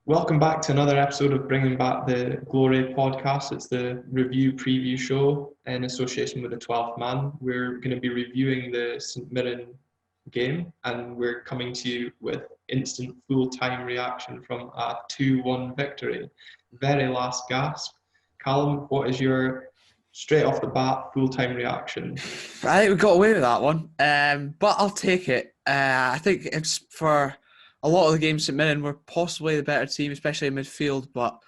Welcome back to another episode of Bringing Back the Glory podcast. It's the review preview show in association with the 12th man. We're going to be reviewing the St Mirren game, and we're coming to you with instant full-time reaction from a 2-1 victory. Very last gasp. Callum, what is your straight off the bat full-time reaction? I think we got away with that one, but I'll take it. I think it's for a lot of the games St Mirren were possibly the better team, especially in midfield. But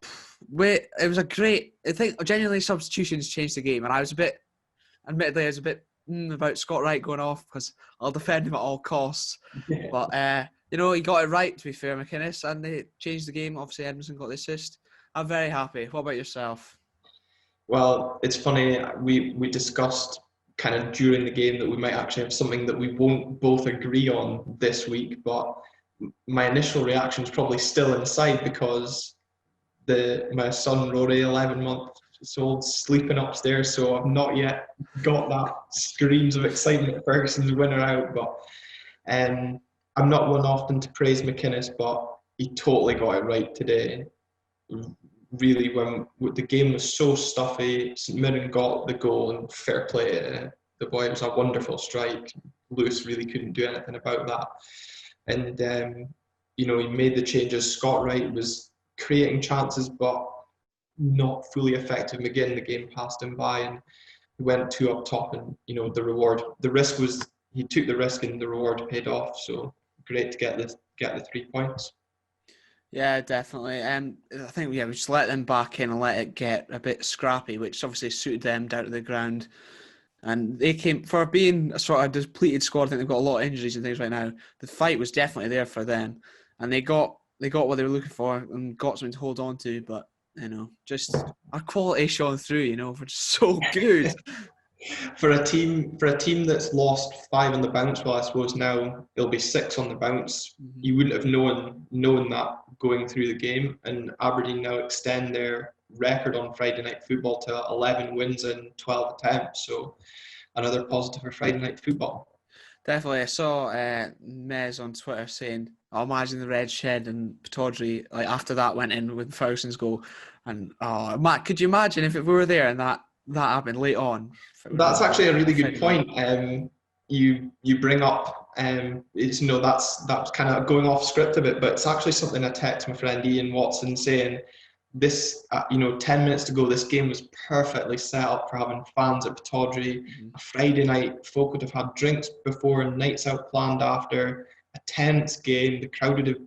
it was a great. I think genuinely substitutions changed the game, and admittedly, I was a bit about Scott Wright going off because I'll defend him at all costs. Yeah. But he got it right, to be fair, McInnes, and they changed the game. Obviously, Edmondson got the assist. I'm very happy. What about yourself? Well, it's funny, we discussed kind of during the game that we might actually have something that we won't both agree on this week, but my initial reaction is probably still inside because my son Rory, 11 months old, sleeping upstairs, so I've not yet got that screams of excitement at Ferguson's winner out. But I'm not one often to praise McInnes, but he totally got it right today. Really, when the game was so stuffy, St Mirren got the goal, and fair play, the boy, it was a wonderful strike. Lewis really couldn't do anything about that. And he made the changes. Scott Wright was creating chances, but not fully effective. Again, the game passed him by, and he went two up top. And the risk was he took the risk, and the reward paid off. So great to get the 3 points. Yeah, definitely. I think we just let them back in and let it get a bit scrappy, which obviously suited them down to the ground. And they came, for being a sort of depleted squad, I think they've got a lot of injuries and things right now. The fight was definitely there for them. And they got what they were looking for and got something to hold on to. But, just our quality shone through, we're just so good. For a team that's lost 5 on the bounce, well, I suppose now it'll be 6 on the bounce. Mm-hmm. You wouldn't have known that going through the game, and Aberdeen now extend their record on Friday night football to 11 wins in 12 attempts. So another positive for Friday night football. Definitely. I saw Mez on Twitter saying, "I'll imagine the red shed and Pataudry after that went in with Ferguson's goal." And Matt, could you imagine if we were there and that happened late on? That's actually a really good point. You bring up it's that's kind of going off script a bit, but it's actually something I text my friend Ian Watson saying this 10 minutes to go, this game was perfectly set up for having fans at Pataudry. Mm-hmm. A Friday night, folk would have had drinks before and nights out planned after. A tense game, the crowd would have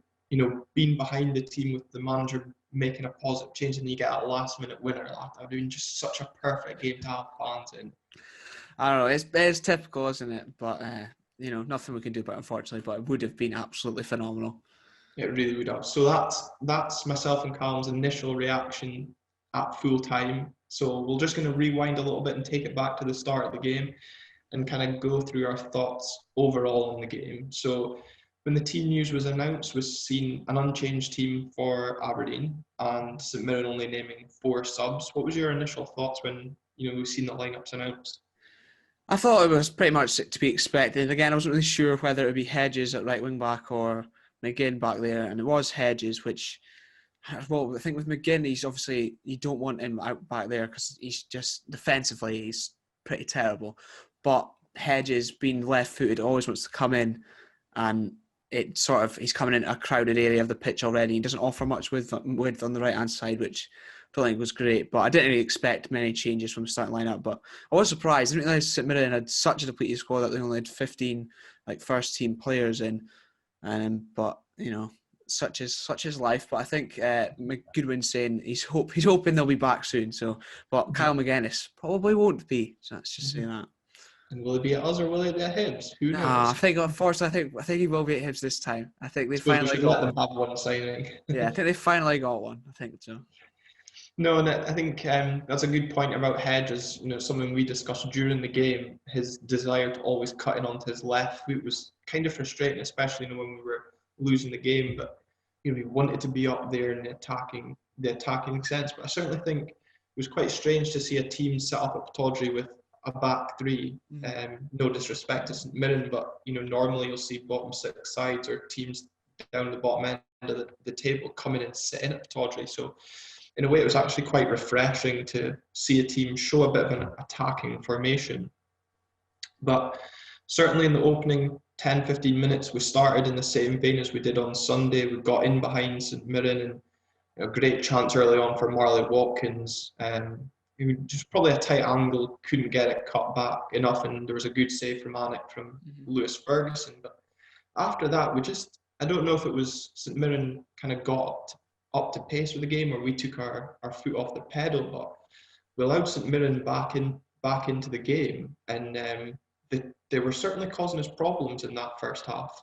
been behind the team with the manager making a positive change, and you get a last minute winner. That would have been just such a perfect game to have fans in. I don't know, it's typical, isn't it? But nothing we can do about it, unfortunately, but it would have been absolutely phenomenal. It really would have. So that's myself and Callum's initial reaction at full time. So we're just going to rewind a little bit and take it back to the start of the game and kind of go through our thoughts overall on the game. So when the team news was announced, was seen an unchanged team for Aberdeen and St Mirren only naming 4 subs. What was your initial thoughts when we've seen the lineups announced? I thought it was pretty much to be expected. Again, I wasn't really sure whether it would be Hedges at right wing back or McGinn back there, and it was Hedges, which, well, I think with McGinn, he's obviously, you don't want him out back there because he's just defensively, he's pretty terrible. But Hedges, being left-footed, always wants to come in, and he's coming into a crowded area of the pitch already. He doesn't offer much width on the right-hand side, which I don't think was great. But I didn't really expect many changes from the starting lineup. But I was surprised. I didn't realise St Mirren had such a depleted squad that they only had 15 first-team players in. But such is life. But I think Goodwin's saying he's hoping they'll be back soon. So, but Kyle McGuinness probably won't be. So let's just say that. And will it be at us or will it be at Hibs? Who knows? I think unfortunately, I think he will be at Hibs this time. I think they finally got. Let them have one signing. Yeah, I think they finally got one. I think so. No, and I think that's a good point about Hedges. Something we discussed during the game. His desire to always cut in onto his left foot was kind of frustrating, especially when we were losing the game. But we wanted to be up there in the attacking sense. But I certainly think it was quite strange to see a team set up at Pataudry with a back 3. No disrespect to St Mirren, but normally you'll see bottom 6 sides or teams down the bottom end of the table coming and sitting at Tawdry. So in a way, it was actually quite refreshing to see a team show a bit of an attacking formation. But certainly in the opening 10, 15 minutes, we started in the same vein as we did on Sunday. We got in behind St Mirren, and a great chance early on for Marley Watkins. Just probably a tight angle, couldn't get it cut back enough, and there was a good save from Anik from Lewis Ferguson. But after that, I don't know if it was St Mirren kind of got up to pace with the game, or we took our foot off the pedal, but we allowed St Mirren back into the game, and they were certainly causing us problems in that first half.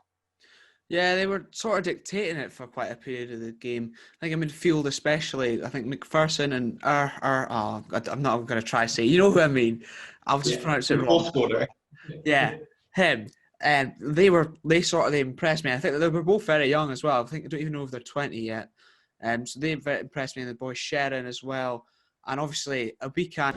Yeah, they were sort of dictating it for quite a period of the game. I think in midfield especially, I think McPherson and I'm not going to try to say, you know who I mean. I'll just pronounce it wrong. Yeah, him. And they impressed me. I think they were both very young as well. I don't even know if they're 20 yet. So they impressed me, and the boy Sharon as well. And obviously Obika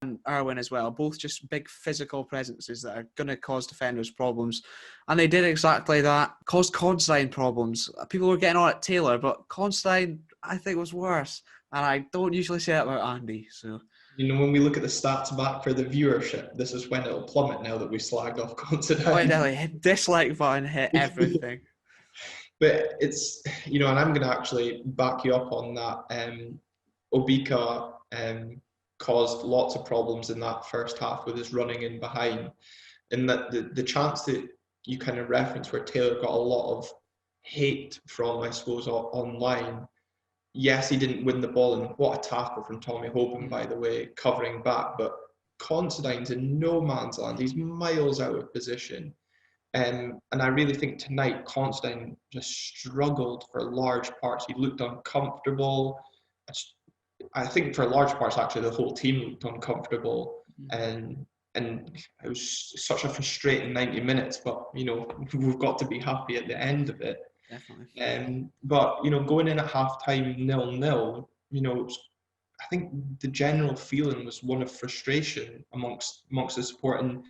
and Irwin as well, both just big physical presences that are going to cause defenders problems. And they did exactly that, caused Considine problems. People were getting on at Taylor, but Considine, I think, was worse. And I don't usually say that about Andy. So, when we look at the stats back for the viewership, this is when it'll plummet now that we slagged off Considine. Oh, no, dislike button hit everything. But it's, and I'm going to actually back you up on that. Obika caused lots of problems in that first half with his running in behind. And that the chance that you kind of reference where Taylor got a lot of hate from, I suppose, online. Yes, he didn't win the ball, and what a tackle from Tommy Hoban, by the way, covering back. But Considine's in no man's land. He's miles out of position. And I really think tonight Considine just struggled for large parts. He looked uncomfortable. I think for large parts, actually, the whole team looked uncomfortable. And it was such a frustrating 90 minutes. But, we've got to be happy at the end of it. Definitely. But, going in at half-time 0-0, I think the general feeling was one of frustration amongst the support. And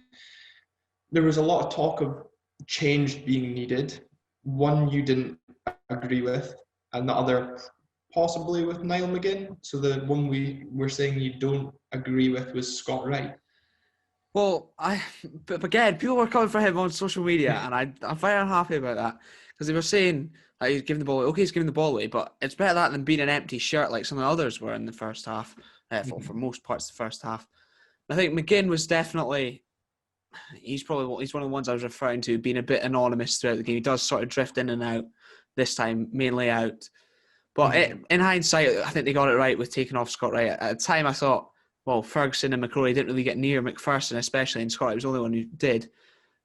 there was a lot of talk of change being needed. One you didn't agree with, and the other possibly with Niall McGinn. So the one we were saying you don't agree with was Scott Wright. Well, but again, people were coming for him on social media, and I'm very unhappy about that, because they were saying that he's giving the ball away. Okay, he's giving the ball away, but it's better that than being an empty shirt like some of the others were in the first half, for most parts of the first half. I think McGinn was definitely, he's one of the ones I was referring to, being a bit anonymous throughout the game. He does sort of drift in and out, this time mainly out. But in hindsight, I think they got it right with taking off Scott Wright. At the time, I thought, well, Ferguson and McCrory didn't really get near McPherson, especially, and Scott Wright was the only one who did.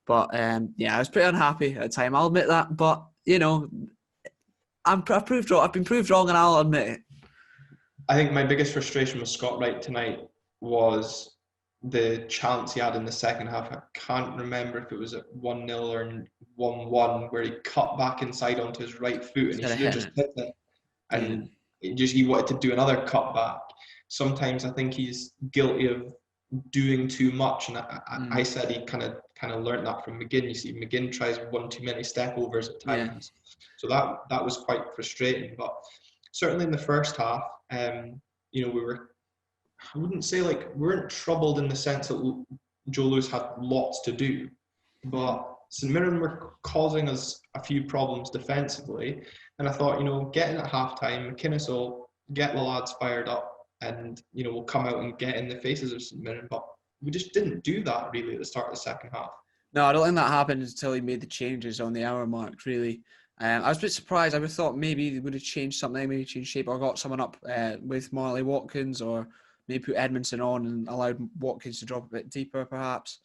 But, I was pretty unhappy at the time. I'll admit that. But, I've been proved wrong, and I'll admit it. I think my biggest frustration with Scott Wright tonight was the chance he had in the second half. I can't remember if it was at 1-0 or 1-1, where he cut back inside onto his right foot, and he should have just hit it. And he wanted to do another cutback. Sometimes I think he's guilty of doing too much, and I said he kind of learned that from McGinn. You see, McGinn tries one too many step overs at times, so that was quite frustrating. But certainly in the first half, we were, I wouldn't say we weren't troubled in the sense that Joe Lewis had lots to do, but St Mirren were causing us a few problems defensively. And I thought, getting at half-time, McInnes will get the lads fired up, and, we'll come out and get in the faces of St Mirren. But we just didn't do that, really, at the start of the second half. No, I don't think that happened until he made the changes on the hour mark, really. I was a bit surprised. I would have thought maybe they would have changed something, maybe changed shape, or got someone up with Marley Watkins, or maybe put Edmondson on and allowed Watkins to drop a bit deeper, perhaps.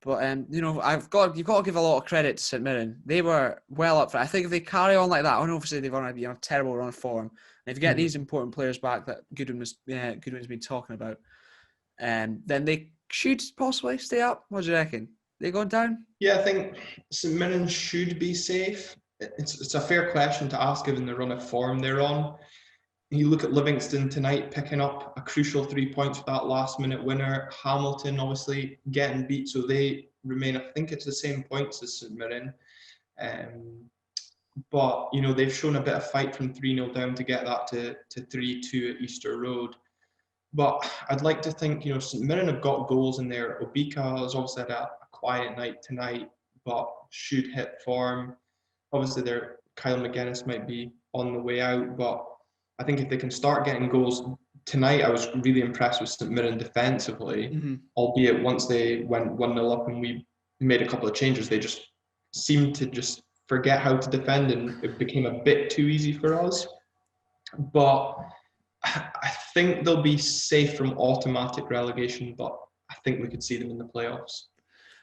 But, you've got to give a lot of credit to St Mirren. They were well up for it. I think if they carry on like that, obviously they've on a terrible run of form. And if you get these important players back that Goodwin's been talking about, then they should possibly stay up. What do you reckon? They going down? Yeah, I think St Mirren should be safe. It's a fair question to ask given the run of form they're on. You look at Livingston tonight picking up a crucial 3 points with that last-minute winner. Hamilton obviously getting beat, so they remain, I think it's the same points as St Mirren. But, they've shown a bit of fight from 3-0 down to get that to 3-2 at Easter Road. But I'd like to think, St Mirren have got goals in there. Obika has obviously had a quiet night tonight, but should hit form. Obviously, Kyle McGuinness might be on the way out, but I think if they can start getting goals tonight, I was really impressed with St Mirren defensively, albeit once they went 1-0 up and we made a couple of changes, they just seemed to just forget how to defend, and it became a bit too easy for us. But I think they'll be safe from automatic relegation, but I think we could see them in the playoffs.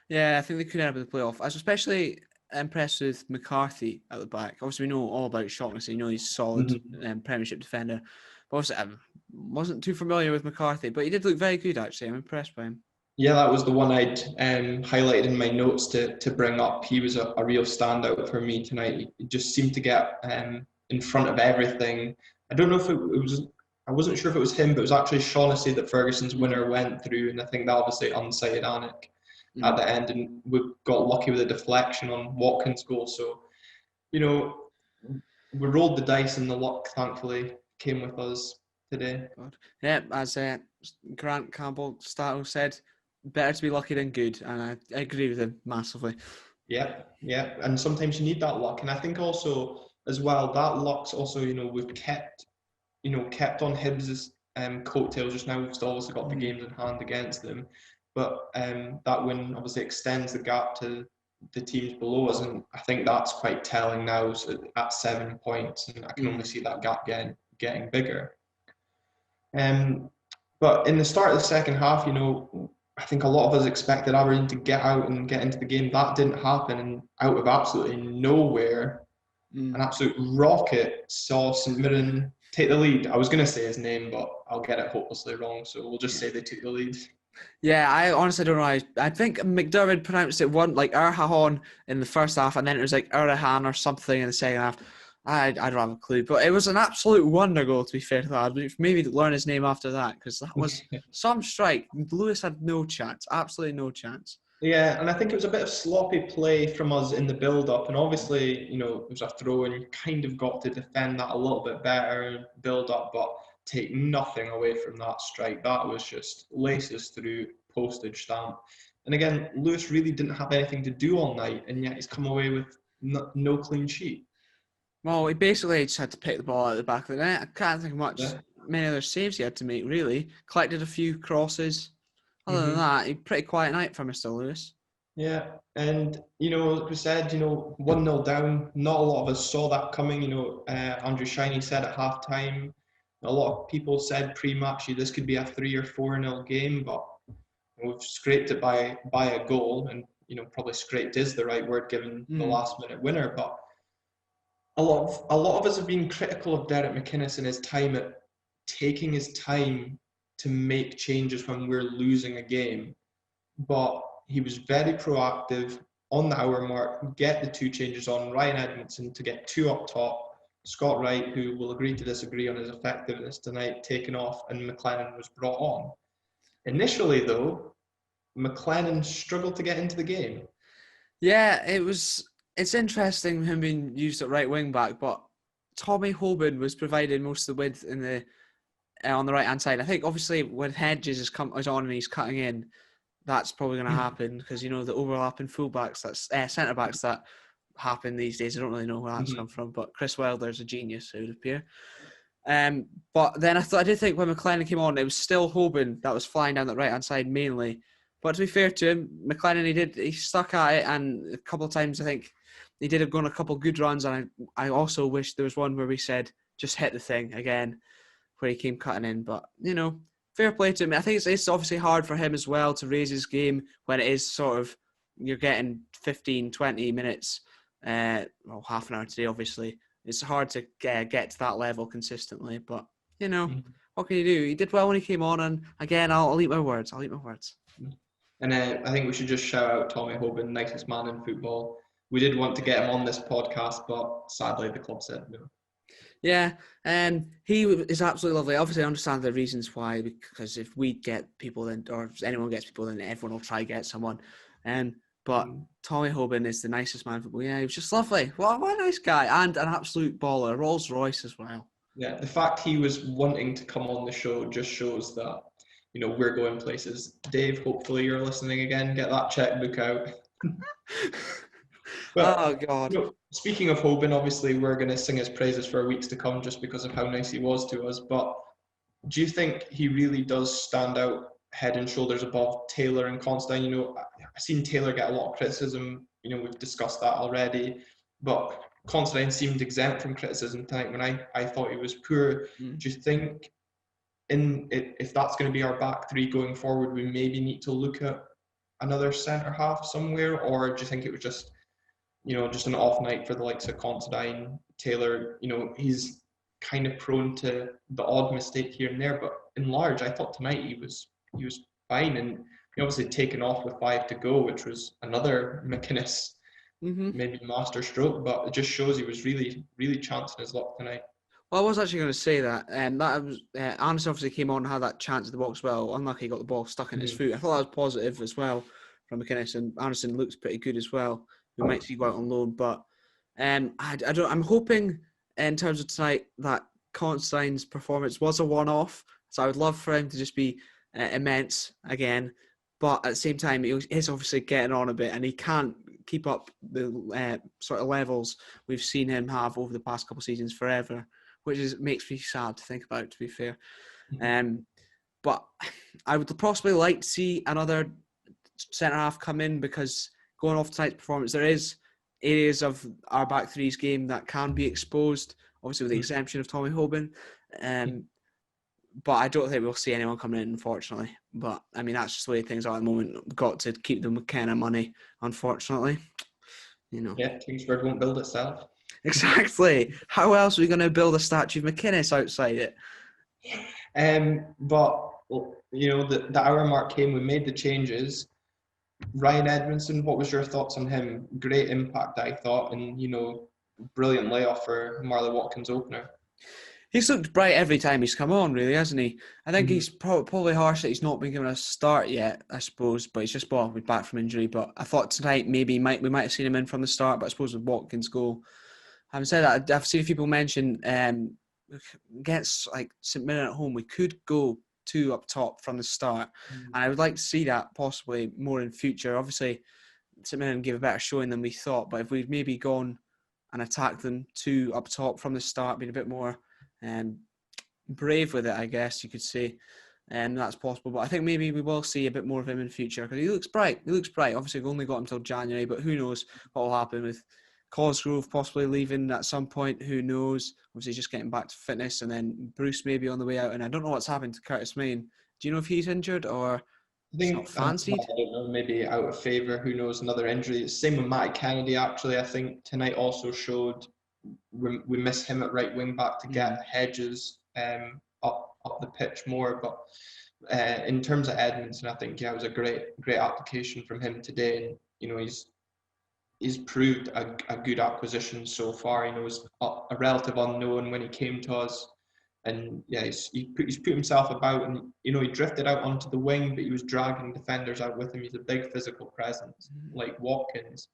Yeah, I think they could end up in the playoff. I was especially impressed with McCarthy at the back. Obviously, we know all about Shaughnessy. He's a solid Premiership defender. But obviously, I wasn't too familiar with McCarthy, but he did look very good, actually. I'm impressed by him. Yeah, that was the one I'd highlighted in my notes to bring up. He was a real standout for me tonight. He just seemed to get in front of everything. I don't know if it was... I wasn't sure if it was him, but it was actually Shaughnessy that Ferguson's winner went through, and I think that obviously unsighted Anik at the end, and we got lucky with a deflection on Watkins' goal. So, we rolled the dice, and the luck, thankfully, came with us today. Yeah, as Grant Campbell Stato said, better to be lucky than good, and I agree with him massively. Yeah, and sometimes you need that luck, and I think also, as well, that luck's also, we've kept on Hibs' coattails just now. We've still obviously got the games in hand against them. But that win obviously extends the gap to the teams below us. And I think that's quite telling now, so at 7 points. And I can only see that gap getting bigger. But in the start of the second half, I think a lot of us expected Aberdeen to get out and get into the game. That didn't happen. And out of absolutely nowhere, an absolute rocket saw St Mirren take the lead. I was going to say his name, but I'll get it hopelessly wrong, so we'll just say they took the lead. Yeah, I honestly don't know. I think McDermott pronounced it one like Erhahan in the first half, and then it was like Erhahan or something in the second half. I don't have a clue, but it was an absolute wonder goal, to be fair to that. Maybe learn his name after that, because that was some strike. Lewis had no chance, absolutely no chance. Yeah, and I think it was a bit of sloppy play from us in the build-up, and obviously, it was a throw, and you kind of got to defend that a little bit better, build-up, but take nothing away from that strike. That was just laces through, postage stamp. And again, Lewis really didn't have anything to do all night, and yet he's come away with no clean sheet. Well, he basically just had to pick the ball out of the back of the net. I can't think many other saves he had to make, really. Collected a few crosses. Other than that, a pretty quiet night for Mr. Lewis. Yeah, and, like we said, 1-0 down, not a lot of us saw that coming. Andrew Shiney said at half-time, a lot of people said pre-match, this could be a 3 or 4-0 game, but we've scraped it by a goal, and, probably scraped is the right word given the last-minute winner, but a lot of us have been critical of Derek McInnes and his time at taking his time to make changes when we're losing a game. But he was very proactive on the hour mark, get the 2 changes on, Ryan Edmondson to get 2 up top, Scott Wright, who will agree to disagree on his effectiveness tonight, taken off, and McLennan was brought on. Initially, though, McLennan struggled to get into the game. Yeah, it's interesting him being used at right wing back, but Tommy Hoban was providing most of the width in the on the right hand side. I think obviously when Hedges is on and he's cutting in, that's probably going to happen because the overlapping fullbacks, that's centre backs that happen these days. I don't really know where that's come from, but Chris Wilder's a genius, it would appear. But then I did think when McLennan came on, it was still Hoban that was flying down that right hand side mainly. But to be fair to him, McLennan he stuck at it, and a couple of times I think he did have gone a couple of good runs, and I also wish there was one where we said just hit the thing again, where he came cutting in. But fair play to him. I think it's obviously hard for him as well to raise his game when it is sort of you're getting 15, 20 minutes, half an hour today. Obviously, it's hard to get to that level consistently. But what can you do? He did well when he came on, and again, I'll eat my words. And I think we should just shout out Tommy Hoban, nicest man in football. We did want to get him on this podcast, but sadly the club said no. Yeah, he is absolutely lovely. Obviously, I understand the reasons why, because if we get people, then, or if anyone gets people, then everyone will try to get someone. But Tommy Hoban is the nicest man in football. Yeah, he was just lovely. What a nice guy. And an absolute baller. Rolls Royce as well. Yeah, the fact he was wanting to come on the show just shows that, we're going places. Dave, hopefully you're listening again. Get that checkbook out. But, oh, God. Speaking of Hoban, obviously we're going to sing his praises for weeks to come just because of how nice he was to us. But do you think he really does stand out head and shoulders above Taylor and Considine? I've seen Taylor get a lot of criticism. We've discussed that already. But Considine seemed exempt from criticism tonight when I thought he was poor. Do you think if that's going to be our back three going forward, we maybe need to look at another centre half somewhere? Or do you think it was just an off night for the likes of Considine? Taylor, he's kind of prone to the odd mistake here and there, but in large, I thought tonight he was fine, and he obviously taken off with 5 to go, which was another McInnes maybe master stroke, but it just shows he was really, really chancing his luck tonight. Well, I was actually going to say that, that was Anderson obviously came on and had that chance at the box well. Unlucky he got the ball stuck in his foot. I thought that was positive as well from McInnes, and Anderson looks pretty good as well. We might see go out on loan, but I'm hoping in terms of tonight that Considine's performance was a one-off, so I would love for him to just be immense again, but at the same time he is obviously getting on a bit and he can't keep up the sort of levels we've seen him have over the past couple of seasons forever, which makes me sad to think about, to be fair. But I would possibly like to see another centre-half come in, because going off tonight's performance, there is areas of our back three's game that can be exposed, obviously with the exemption of Tommy Hoban. But I don't think we'll see anyone coming in, unfortunately. But, I mean, that's just the way things are at the moment. We've got to keep the McKenna money, unfortunately. Yeah, Kingsford won't build itself. Exactly. How else are we going to build a statue of McInnes outside it? But, the hour mark came, we made the changes. Ryan Edmondson, what was your thoughts on him? Great impact, I thought, and, brilliant layoff for Marley Watkins' opener. He's looked bright every time he's come on, really, hasn't he? I think he's probably harsh that he's not been given a start yet, I suppose, but he's just we're back from injury. But I thought tonight maybe we might have seen him in from the start, but I suppose with Watkins' goal. Having said that, I've seen people mention against St Mirren at home, we could go 2 up top from the start, and I would like to see that possibly more in future. Obviously, St Mirren gave a better showing than we thought, but if we'd maybe gone and attacked them 2 up top from the start, been a bit more brave with it, I guess you could say, and that's possible. But I think maybe we will see a bit more of him in future, because he looks bright. Obviously, we've only got him till January, but who knows what will happen with Cosgrove possibly leaving at some point. Who knows? Obviously, just getting back to fitness, and then Bruce maybe on the way out. And I don't know what's happened to Curtis Main. Do you know if he's injured or it's not fancied? I don't know, maybe out of favour. Who knows? Another injury. Same with Matty Kennedy, actually. I think tonight also showed we miss him at right wing back to get Hedges up the pitch more. But in terms of Edmondson, I think it was a great application from him today, and he's proved a good acquisition so far. He's a relative unknown when he came to us, and he's put himself about, and he drifted out onto the wing, but he was dragging defenders out with him. He's a big physical presence, like Watkins.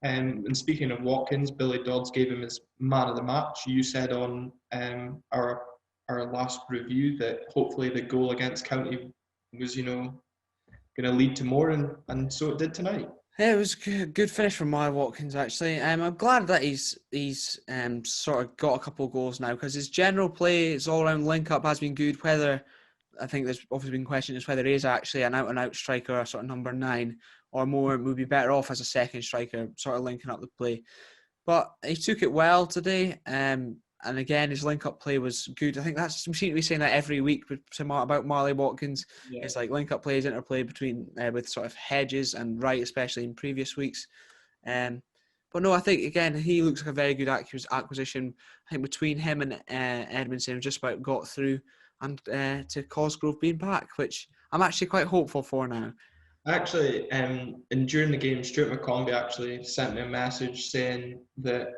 And speaking of Watkins, Billy Dodds gave him his man of the match. You said on our last review that hopefully the goal against County was going to lead to more, and so it did tonight. Yeah, it was a good finish from Marley Watkins, actually. I'm glad that he's sort of got a couple of goals now, because his general play, his all-round link-up has been good. Whether, I think there's obviously been questions as whether he is actually an out-and-out striker, sort of number 9, or more would be better off as a second striker, sort of linking up the play. But he took it well today, and again, his link-up play was good. I think we seem to be saying that every week about Marley Watkins. Yeah. It's like link-up plays, interplay between with sort of Hedges and Wright, especially in previous weeks. But no, I think, again, he looks like a very good acquisition. I think between him and Edmondson, just about got through, and to Cosgrove being back, which I'm actually quite hopeful for now. Actually, and during the game, Stuart McCombie actually sent me a message saying that,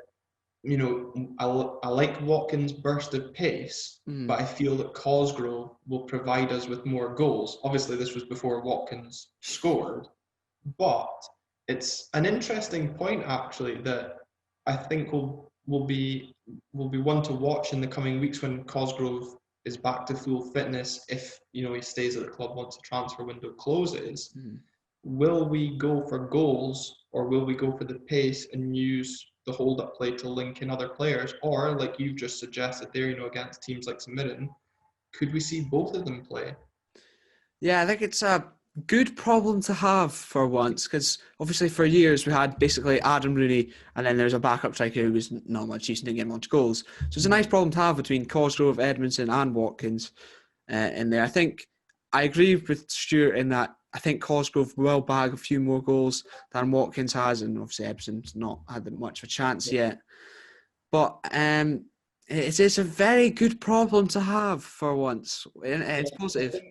I like Watkins' burst of pace, but I feel that Cosgrove will provide us with more goals. Obviously, this was before Watkins scored, but it's an interesting point actually that I think will be one to watch in the coming weeks when Cosgrove is back to full fitness. If he stays at the club once the transfer window closes, will we go for goals or will we go for the pace and use the hold-up play to link in other players? Or like you've just suggested there, against teams like St Mirren, could we see both of them play? Yeah, I think it's a good problem to have for once, because obviously for years we had basically Adam Rooney and then there's a backup striker who was not much use and didn't get much goals. So it's a nice problem to have between Cosgrove, Edmondson and Watkins in there. I think I agree with Stuart in that I think Cosgrove will bag a few more goals than Watkins has, and obviously Edmondson's not had much of a chance yet. But it's a very good problem to have for once. It's positive.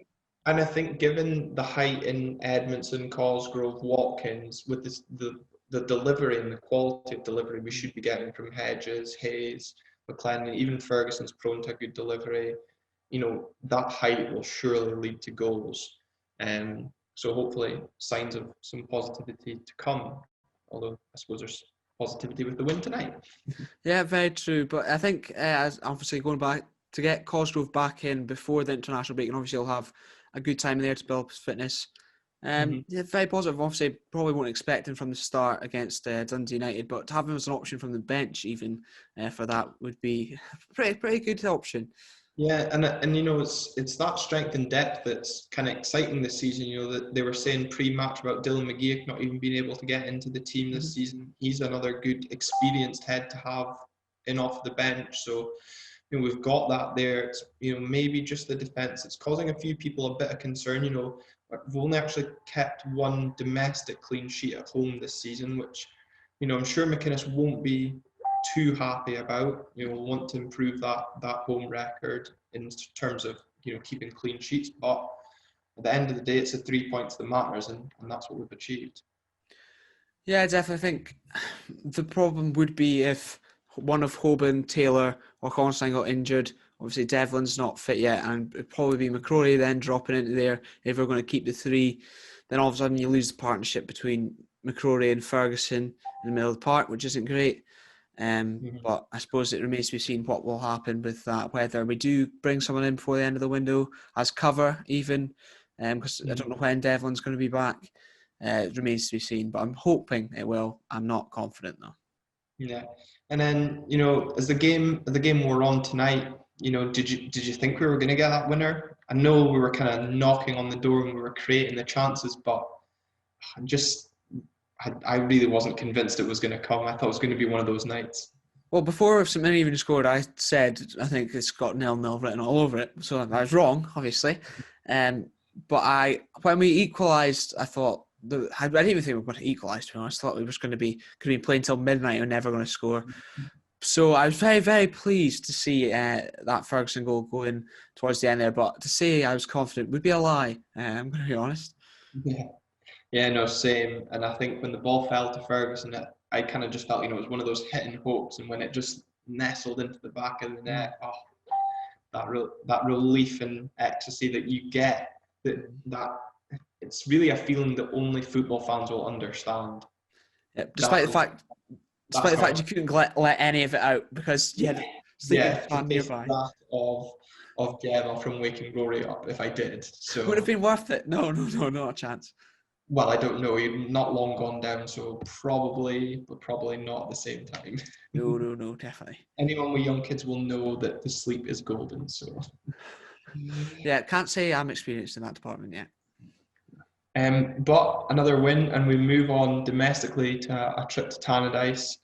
And I think given the height in Edmondson, Cosgrove, Watkins, with the delivery and the quality of delivery we should be getting from Hedges, Hayes, McLennan, even Ferguson's prone to a good delivery, that height will surely lead to goals. So hopefully signs of some positivity to come, although I suppose there's positivity with the win tonight. Yeah, very true. But I think as obviously going back to get Cosgrove back in before the international break, and obviously he'll have a good time there to build up his fitness. Yeah, very positive. Obviously, probably won't expect him from the start against Dundee United, but to have him as an option from the bench even for that would be a pretty good option. Yeah, and it's that strength and depth that's kind of exciting this season. That they were saying pre-match about Dylan McGeoch not even being able to get into the team this season. He's another good experienced head to have in off the bench. So we've got that there. It's maybe just the defence. It's causing a few people a bit of concern. We've only actually kept one domestic clean sheet at home this season, which I'm sure McInnes won't be too happy about. We'll want to improve that home record in terms of keeping clean sheets. But at the end of the day, it's the 3 points that matters, and that's what we've achieved. Yeah, I definitely think the problem would be if one of Hoban, Taylor, or Constantine got injured. Obviously, Devlin's not fit yet, and it'd probably be McCrory then dropping into there if we're going to keep the three. Then all of a sudden you lose the partnership between McCrory and Ferguson in the middle of the park, which isn't great. But I suppose it remains to be seen what will happen with that, whether we do bring someone in before the end of the window as cover even, because I don't know when Devlin's going to be back. It remains to be seen, but I'm hoping it will. I'm not confident though. Yeah, and then as the game wore on tonight, did you think we were going to get that winner? I know we were kind of knocking on the door and we were creating the chances, but I really wasn't convinced it was going to come. I thought it was going to be one of those nights. Well, before St Mirren even scored, I said I think it's got 0-0 written all over it. So I was wrong, obviously. But when we equalised, I thought I didn't even think we were going to equalise. To be honest, I thought we were going to be playing till midnight and never going to score. So I was very, very pleased to see that Ferguson goal go in towards the end there. But to say I was confident would be a lie. I'm going to be honest. Yeah, no, same. And I think when the ball fell to Ferguson, I kind of just felt, it was one of those hitting hopes. And when it just nestled into the back of the net, that relief and ecstasy that you get, that it's really a feeling that only football fans will understand. Yeah, despite the fact you couldn't let any of it out because you had a sleeping fan nearby. Of Gemma from Waking Glory up if I did. So would have been worth it. No, not a chance. Well, I don't know. He'd not long gone down, so probably, but probably not at the same time. No, definitely. Anyone with young kids will know that the sleep is golden. So yeah, can't say I'm experienced in that department yet. But another win, and we move on domestically to a trip to Tannadice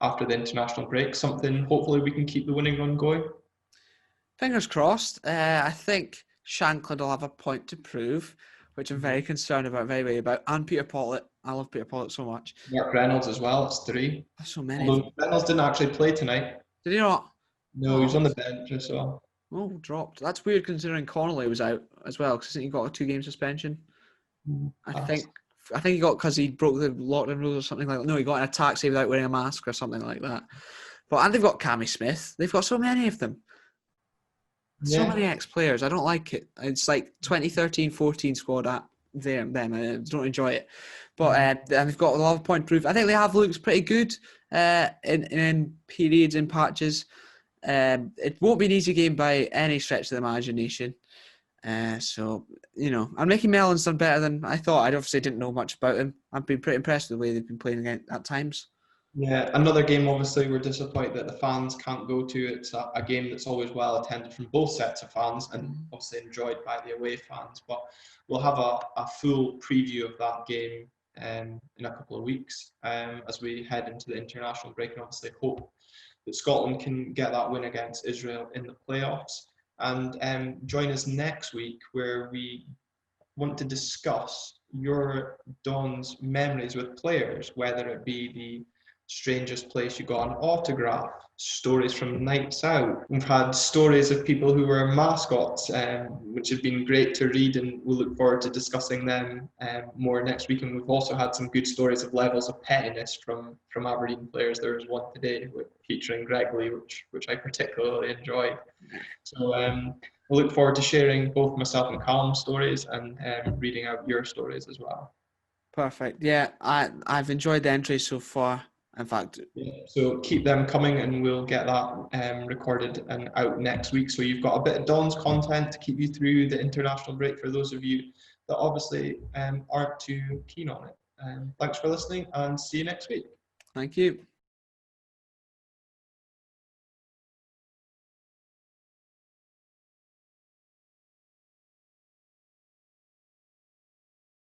after the international break. Something hopefully we can keep the winning run going. Fingers crossed. I think Shankland will have a point to prove, which I'm very concerned about, very worried about. And Peter Pollett. I love Peter Pollett so much. Mark Reynolds as well. It's 3. That's so many. Although Reynolds didn't actually play tonight. Did he not? No, he was on the bench as well. Oh, dropped. That's weird considering Connolly was out as well, because he got a 2-game suspension. I think he got because he broke the lockdown rules or something like that. No, he got in a taxi without wearing a mask or something like that. And they've got Cammy Smith. They've got so many of them. So many ex-players. I don't like it. It's like 2013-14 squad at them. I don't enjoy it. But and they've got a lot of point proof. I think they have looked pretty good in periods and patches. It won't be an easy game by any stretch of the imagination. So, and Mickey Mellon's done better than I thought. I obviously didn't know much about him. I've been pretty impressed with the way they've been playing at times. Yeah, another game obviously we're disappointed that the fans can't go to. It's a game that's always well attended from both sets of fans and obviously enjoyed by the away fans. But we'll have a full preview of that game in a couple of weeks as we head into the international break, and obviously hope that Scotland can get that win against Israel in the playoffs. And join us next week where we want to discuss your Don's memories with players, whether it be the strangest place you got an autograph, stories from nights out. We've had stories of people who were mascots, which have been great to read, and we'll look forward to discussing them more next week. And we've also had some good stories of levels of pettiness from Aberdeen players. There was one today featuring Greg Lee, which I particularly enjoyed. So we'll look forward to sharing both myself and Callum's stories and reading out your stories as well. Perfect. Yeah, I've enjoyed the entries so far. In fact, yeah, so keep them coming, and we'll get that recorded and out next week. So you've got a bit of Don's content to keep you through the international break for those of you that obviously aren't too keen on it. Thanks for listening, and see you next week. Thank you.